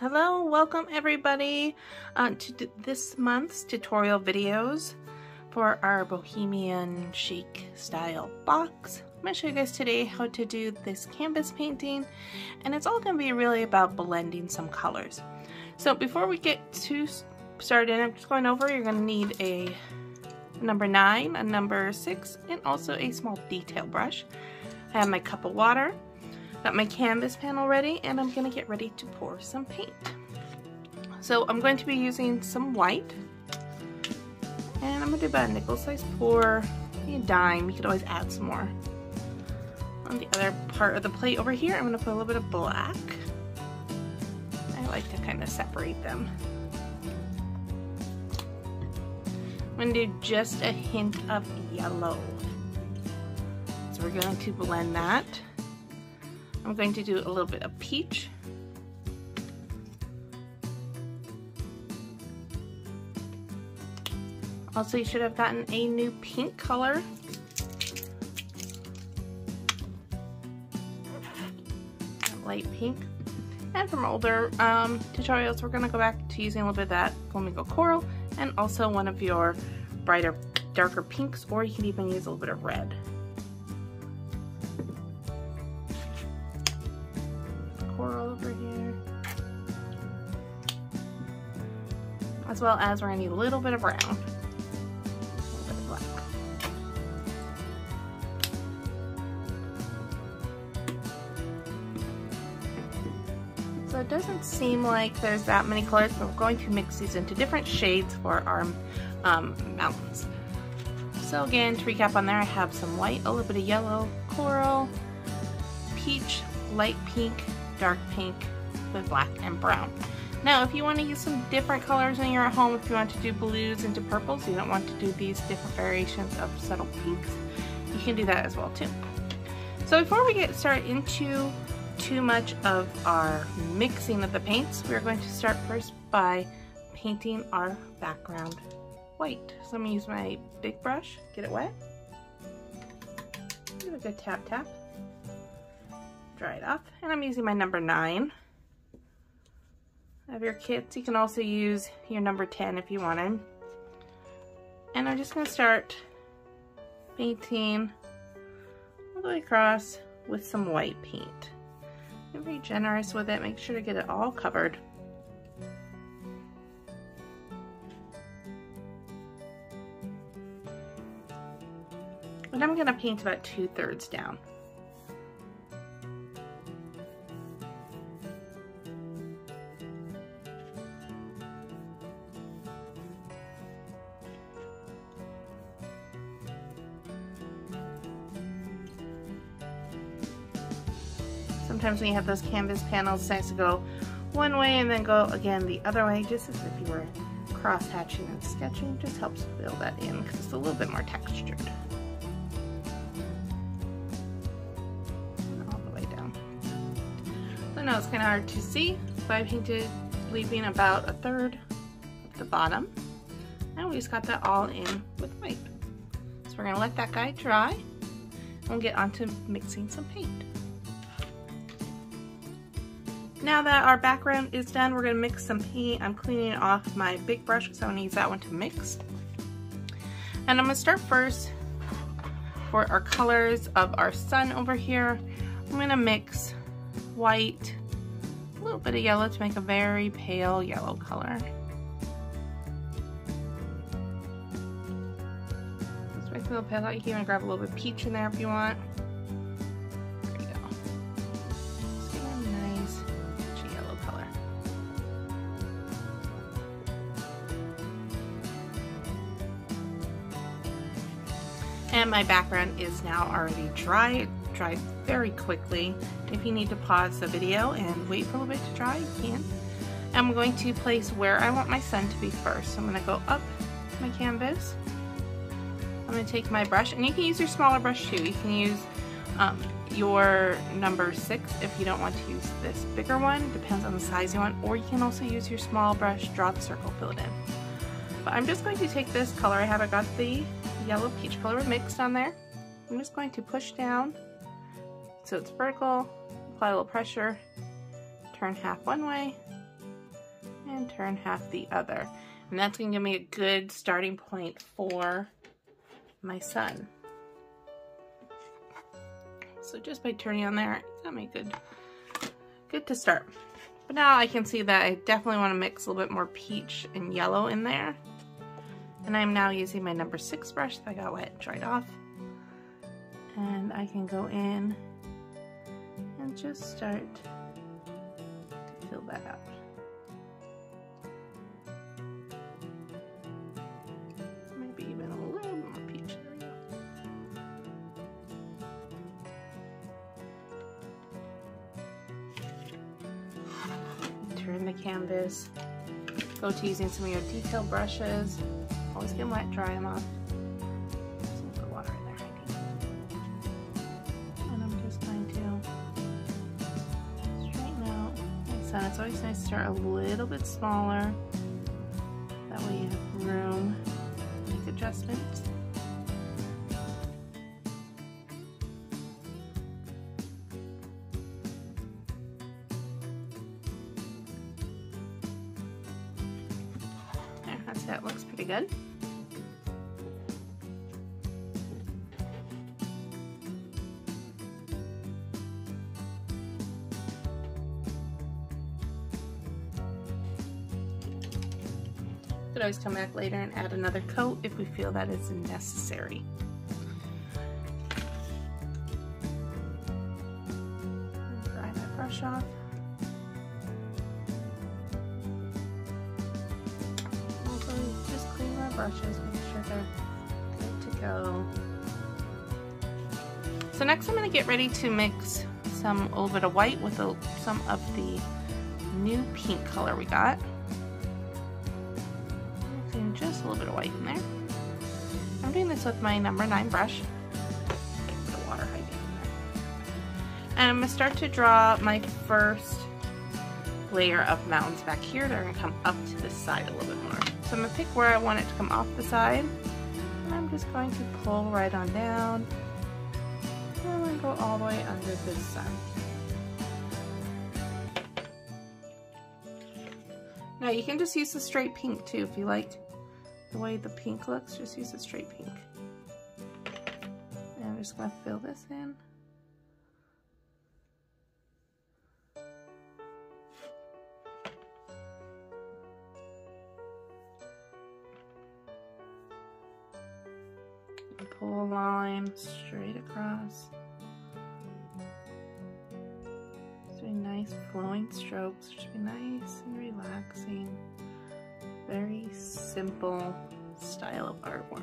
Hello, welcome everybody to this month's tutorial videos for our Bohemian chic style box. I'm going to show you guys today how to do this canvas painting, and it's all going to be really about blending some colors. So before we get to started, I'm just going over, you're going to need a number 9, a number 6, and also a small detail brush. I have my cup of water. Got my canvas panel ready, and I'm going to get ready to pour some paint. So I'm going to be using some white, and I'm going to do about a nickel size pour, maybe a dime. You could always add some more. On the other part of the plate over here, I'm going to put a little bit of black. I like to kind of separate them. I'm going to do just a hint of yellow. So we're going to blend that. I'm going to do a little bit of peach. Also, you should have gotten a new pink color. Light pink. And from older tutorials, we're going to go back to using a little bit of that flamingo coral and also one of your brighter, darker pinks, or you can even use a little bit of red. Coral over here, as well as we're going to need a little bit of brown, a little bit of black. So it doesn't seem like there's that many colors, but we're going to mix these into different shades for our mountains. So again, to recap on there, I have some white, a little bit of yellow, coral, peach, light pink, dark pink with black and brown. Now if you want to use some different colors when you're at home, if you want to do blues into purples, you don't want to do these different variations of subtle pinks, you can do that as well too. So before we get started into too much of our mixing of the paints, we're going to start first by painting our background white. So I'm going to use my big brush, get it wet, give it a good tap tap. Dry it off, and I'm using my number 9 of your kits. You can also use your number 10 if you wanted. And I'm just going to start painting all the way across with some white paint. Be very generous with it, make sure to get it all covered. And I'm going to paint about 2/3 down. Sometimes when you have those canvas panels, it's nice to go one way and then go again the other way, just as if you were cross-hatching and sketching. Just helps fill that in because it's a little bit more textured. All the way down. So now it's kind of hard to see, but I painted leaving about 1/3 of the bottom. And we just got that all in with white. So we're going to let that guy dry and we'll get on to mixing some paint. Now that our background is done, we're going to mix some paint. I'm cleaning off my big brush because I want to use that one to mix. And I'm going to start first for our colors of our sun over here. I'm going to mix white, a little bit of yellow to make a very pale yellow color. Just make a little pale. You can even grab a little bit of peach in there if you want. And my background is now already dry. It dried very quickly. If you need to pause the video and wait for a little bit to dry, you can. I'm going to place where I want my sun to be first. So I'm going to go up my canvas. I'm going to take my brush, and you can use your smaller brush too. You can use your number 6 if you don't want to use this bigger one. Depends on the size you want. Or you can also use your small brush, draw the circle, fill it in. But I'm just going to take this color. I got the yellow peach color mixed on there. I'm just going to push down so it's vertical, apply a little pressure, turn half one way, and turn half the other. And that's going to give me a good starting point for my sun. So just by turning on there, it's going to be good to start. But now I can see that I definitely want to mix a little bit more peach and yellow in there. And I'm now using my number 6 brush that I got wet and dried off. And I can go in and just start to fill that out. Maybe even a little bit more peach. There we go. Turn the canvas. Go to using some of your detail brushes. Always get them wet, dry them off. Some good water in there, and I'm just going to straighten out my sun. It's always nice to start a little bit smaller. That way you have room to make adjustments. There, that's it. Looks pretty good. Could always come back later and add another coat if we feel that is necessary. Dry that brush off. Also, just clean our brushes, make sure they're good to go. So next I'm going to get ready to mix some a little bit of white with some of the new pink color we got. Just a little bit of white in there. I'm doing this with my number 9 brush. Put the water hiding in there. And I'm going to start to draw my first layer of mountains back here. They're going to come up to this side a little bit more. So I'm going to pick where I want it to come off the side. And I'm just going to pull right on down. And I'm going to go all the way under this sun. Now you can just use the straight pink too if you like the way the pink looks, just use a straight pink. And I'm just going to fill this in. And pull a line straight across. Just doing nice flowing strokes, should be nice and relaxing. Very simple style of artwork.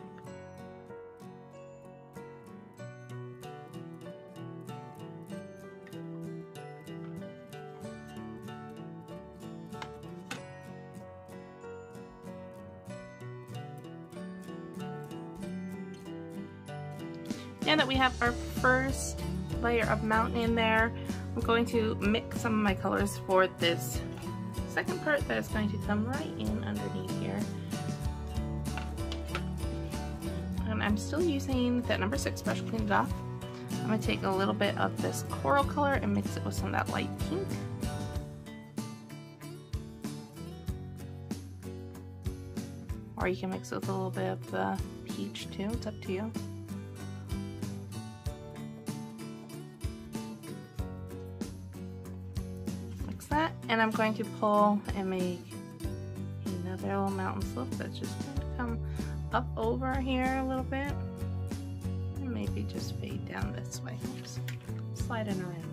Now that we have our first layer of mountain in there, I'm going to mix some of my colors for this second part that is going to come right in underneath here. And I'm still using that number 6 brush, clean it off. I'm going to take a little bit of this coral color and mix it with some of that light pink. Or you can mix it with a little bit of the peach too, it's up to you. That, and I'm going to pull and make another little mountain slope that's just going to come up over here a little bit and maybe just fade down this way. Just slide it around.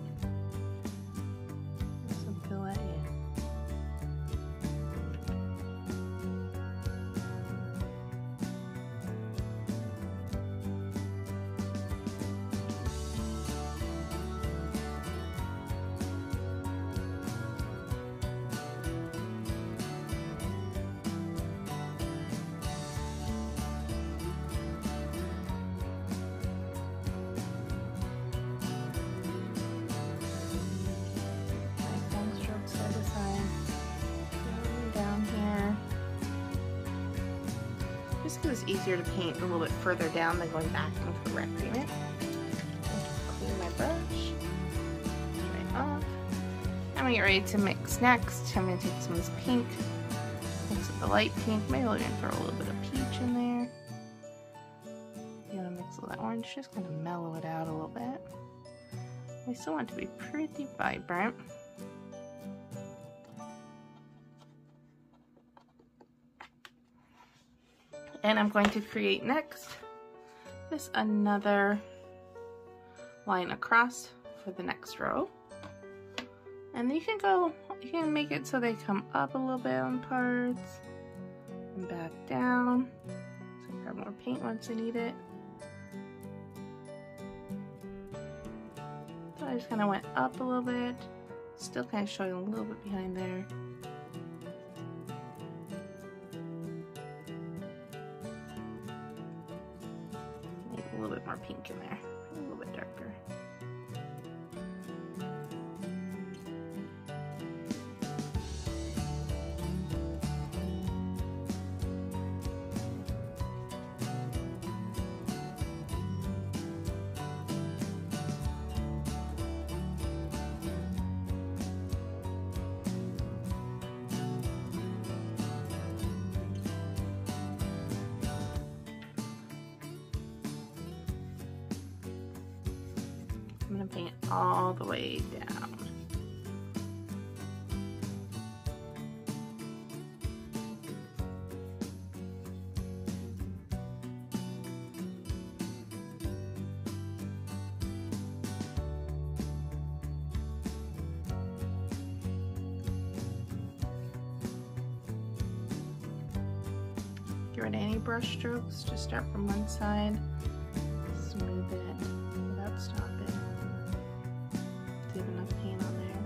So fill that in. Just because it's easier to paint a little bit further down than going back and correcting it. Clean my brush, right off. I'm gonna get ready to mix next. I'm gonna take some of this pink the light pink. Maybe we'll even throw a little bit of peach in there. You want to mix a little orange, just kind of mellow it out a little bit. We still want it to be pretty vibrant. And I'm going to create next just another line across for the next row. And you can make it so they come up a little bit on parts and back down. So grab more paint once you need it. So I just kind of went up a little bit, still kind of showing a little bit behind there. Maybe a little bit more pink in there, a little bit darker. I'm going to paint all the way down. Get rid of any brush strokes, just start from one side, smooth it without stopping. Do you have enough paint on there?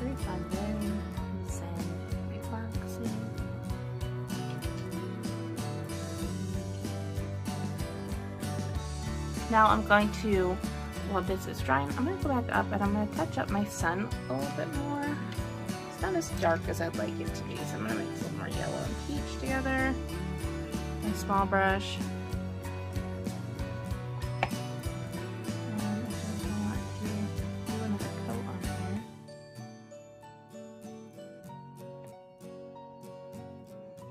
Very fun, very zen, relaxing. Now I'm going to, while this is drying, I'm going to go back up and I'm going to touch up my sun a little bit more. It's not as dark as I'd like it to be, so I'm going to mix a little more yellow and peach together. My small brush. And I want to do another coat on here.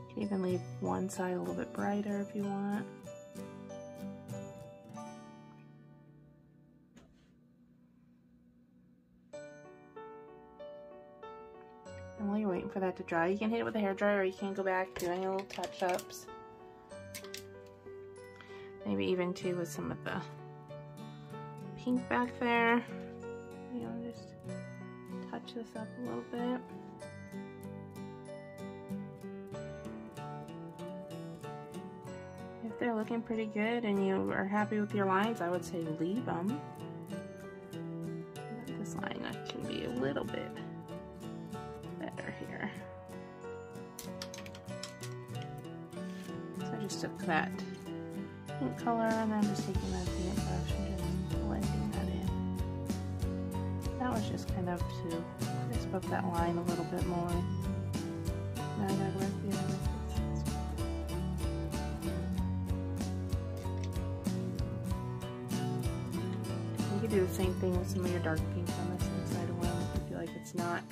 You can even leave one side a little bit brighter if you want. And while you're waiting for that to dry, you can hit it with a hairdryer, or you can go back, do any little touch-ups. Maybe even too with some of the pink back there. You know, just touch this up a little bit. If they're looking pretty good and you are happy with your lines, I would say leave them. But this line can be a little bit here. So I just took that pink color and then I'm just taking that paintbrush and just blending that in. That was just kind of to crisp up that line a little bit more. Now I gotta work the other pieces. You could do the same thing with some of your dark pinks on this inside of one if you feel like it's not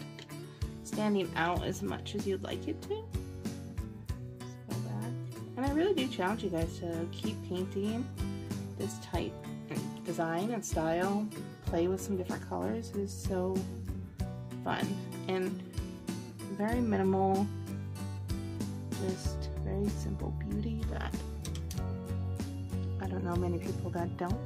standing out as much as you'd like it to. Just go back. And I really do challenge you guys to keep painting this type of design and style. Play with some different colors. It is so fun and very minimal, just very simple beauty that I don't know many people that don't like.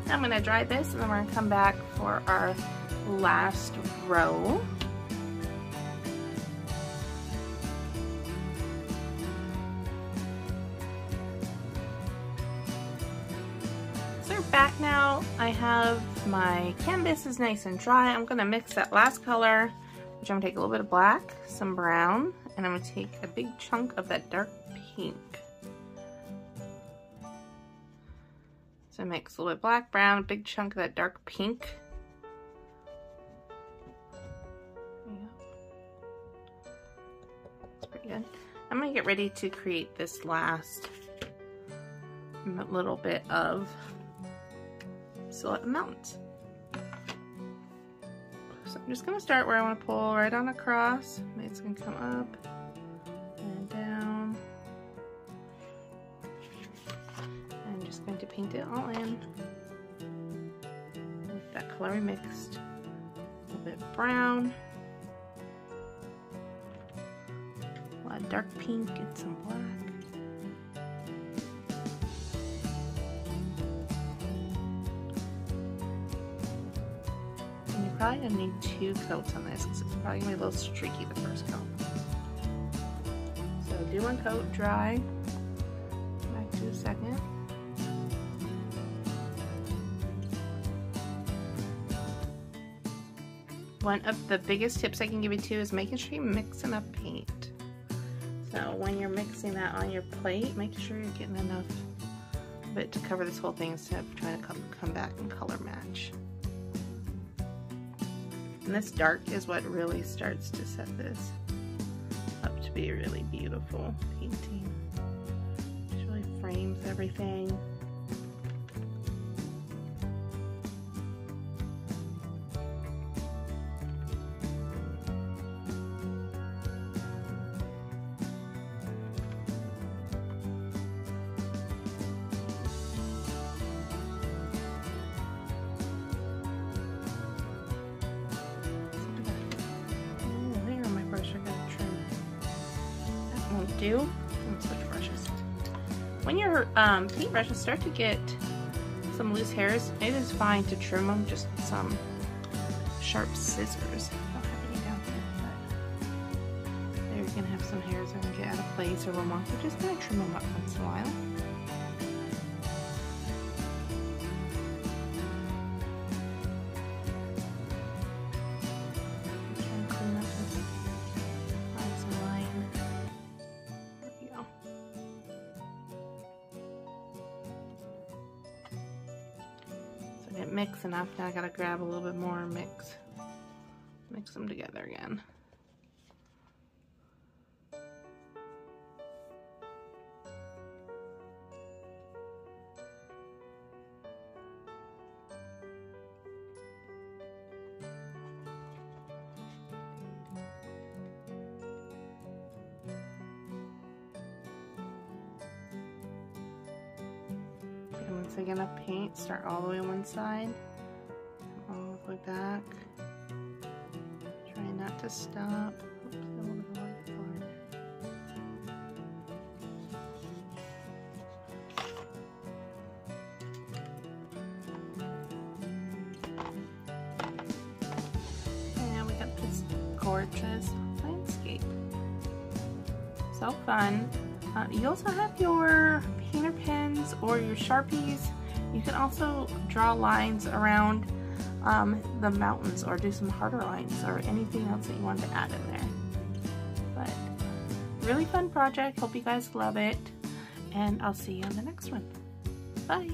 I'm going to dry this and then we're going to come back for our last row. So we're back now. I have my canvas is nice and dry. I'm going to mix that last color, which I'm going to take a little bit of black, some brown, and I'm going to take a big chunk of that dark pink. So mix a little bit black, brown, a big chunk of that dark pink. That's pretty good. I'm going to get ready to create this last little bit of Silhouette Mountains. So I'm just going to start where I want to pull right on across. It's going to come up and down. I'm just going to paint it all in with that color we mixed. A little bit of brown, a lot of dark pink and some black. Probably gonna need 2 coats on this because it's probably gonna be a little streaky the first coat. So do 1 coat, dry, back to a second. One of the biggest tips I can give you too is making sure you mix enough paint. So when you're mixing that on your plate, make sure you're getting enough of it to cover this whole thing instead of trying to come back and color match. And this dark is what really starts to set this up to be a really beautiful painting. It really frames everything. Do and switch brushes. When your paint brushes start to get some loose hairs, it is fine to trim them. Just some sharp scissors. I don't have any down here, but they're gonna have some hairs that are gonna get out of place or one more. We're just gonna trim them up once in a while. Mix enough. Now I gotta grab a little bit more and mix them together again. Once again, I paint, start all the way on one side, all the way back. Try not to stop. Oops, a little bit more color. And now we got this gorgeous landscape. So fun. You also have your painter pens or your Sharpies. You can also draw lines around the mountains or do some harder lines or anything else that you want to add in there. But really fun project. Hope you guys love it. And I'll see you on the next one. Bye.